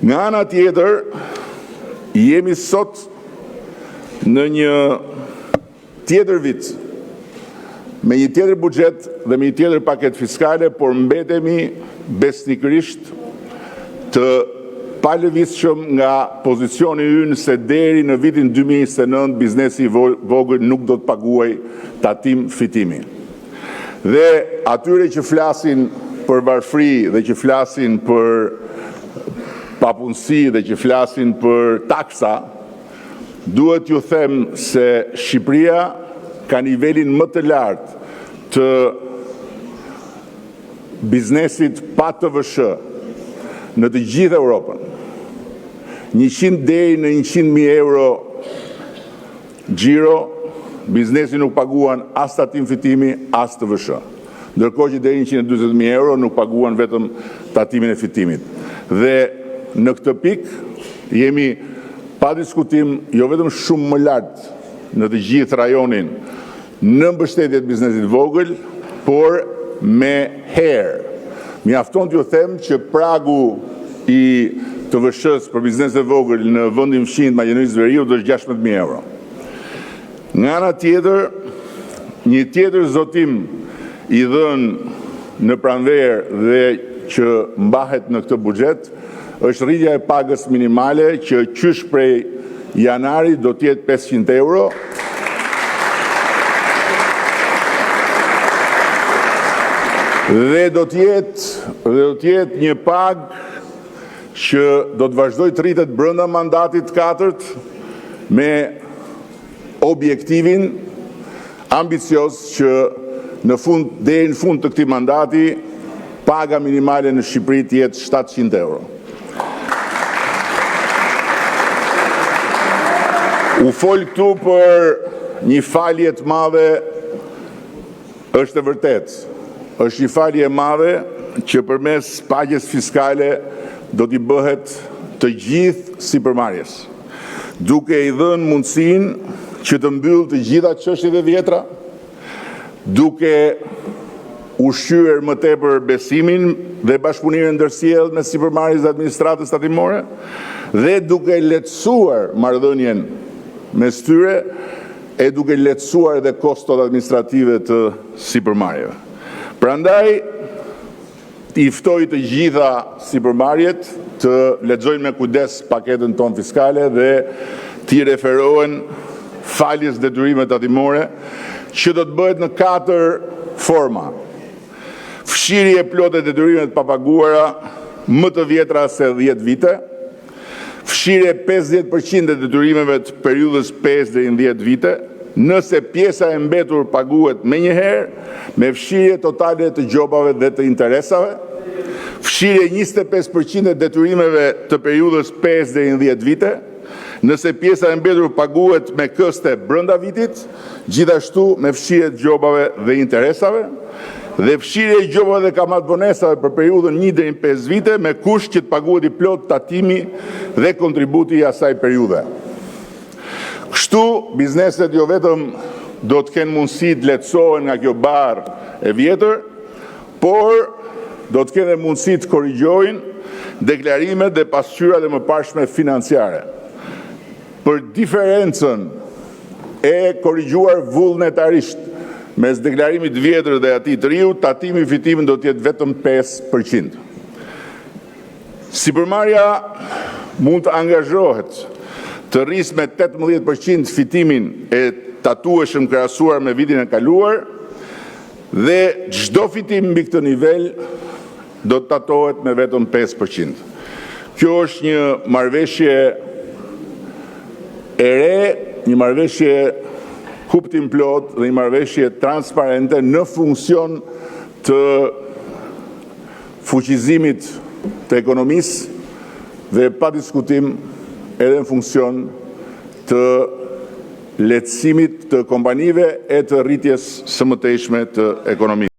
Nga ana tjetër, jemi sot në një tjetër vit, me një tjetër buxhet dhe me një tjetër paket fiskale, por mbetemi besnikërisht të palëvizshëm nga pozicioni ynë se deri në vitin 2029 biznesi i vogël nuk do të paguaj tatim fitimi. Dhe atyre që flasin për varfëri dhe që flasin për papunësi dhe që flasin për taksa, duhet ju them se Shqipëria ka nivelin më të lartë të biznesit pa TVSH në të gjithë Europën. 100 deri në 100.000 euro xhiro, biznesi nuk paguan as tatim fitimi, as TVSH. Ndërkohë që deri 140.000 euro nuk paguan vetëm tatimin e fitimit. Dhe në këtë pikë jemi pa diskutim jo vetëm shumë më lartë në të gjithë rajonin në mbështetje të biznesit vogël, por me herë. Mjafton t'ju them që pragu i TVSH-s për bizneset vogël në vendin fqinjtë Maqedonisë Veriut është 16.000 euro. Nga ana tjetër, një tjetër zotim i dhënë në pranverë dhe që mbahet në këtë buxhet është rritja e pagës minimale që qysh prej janarit do t'jetë 500 euro. Dhe do t'jetë një pagë që do të vazhdoj të rritet brenda mandatit 4 me objektivin ambicios që deri në fund të këtij mandati paga minimale në Shqipëri të jetë 700 euro. U fol këtu për një falje të madhe, është e vërtetë. Është një falje e madhe që përmes pagjes fiskale do t'i bëhet të gjithë sipërmarrjes, duke i dhënë mundësinë që të mbyllë të gjitha çështjet e vjetra, duke ushqyer më tepër besimin dhe bashkëpunimin ndërsjellë me sipërmarrjes dhe administratës tatimore dhe duke lehtësuar marrëdhënien mes tyre e duke lehtësuar edhe kostot administrative të sipërmarrjeve. Prandaj i ftoj të gjitha sipërmarrjet të lexojnë me kujdes paketën tonë fiskale dhe t'i referohen faljes detyrime tatimore që do të bëhet në 4 forma. Fshirje e plotë e detyrimet të papaguara më të vjetra se 10 vite, fshirje 50% e detyrimeve të periudhës 5 deri në 10 vite, nëse pjesa e mbetur paguhet menjëherë, me fshirje totale të gjobave dhe të interesave, fshirje 25% e detyrimeve të periudhës 5 deri në 10 vite, nëse pjesa e mbetur paguhet me këste brenda vitit, gjithashtu me fshirje të gjobave dhe interesave, dhe fshirje e gjobave dhe kamatvonesave për periudhën 1 deri në 5 vite, me kusht që të paguhet i plot tatimi dhe kontributi i asaj periudhe. Kështu, bizneset jo vetëm do të kenë mundësi të lehtësohen nga kjo barë e vjetër, por do të kenë mundësi të korrigjojnë deklarimet dhe pasqyrat e mëparshme financiare. Për diferencën e korrigjuar vullnetarisht mes deklarimit vjetër dhe atij të riu, tatimi i fitimit do të jetë vetëm 5%. Sipërmarrja mund të angazhohet të rrisë me 18% fitimin e tatueshëm krahasuar me vitin e kaluar dhe çdo fitim mbi këtë nivel do të tatohet me vetëm 5%. Kjo është një marrëveshje e re, një marrëveshje kuptim plot dhe një marrëveshje transparente në funksion të fuqizimit të ekonomisë dhe pa diskutim edhe në funksion të lehtësimit të kompanive e të rritjes së mëtejshme të ekonomisë.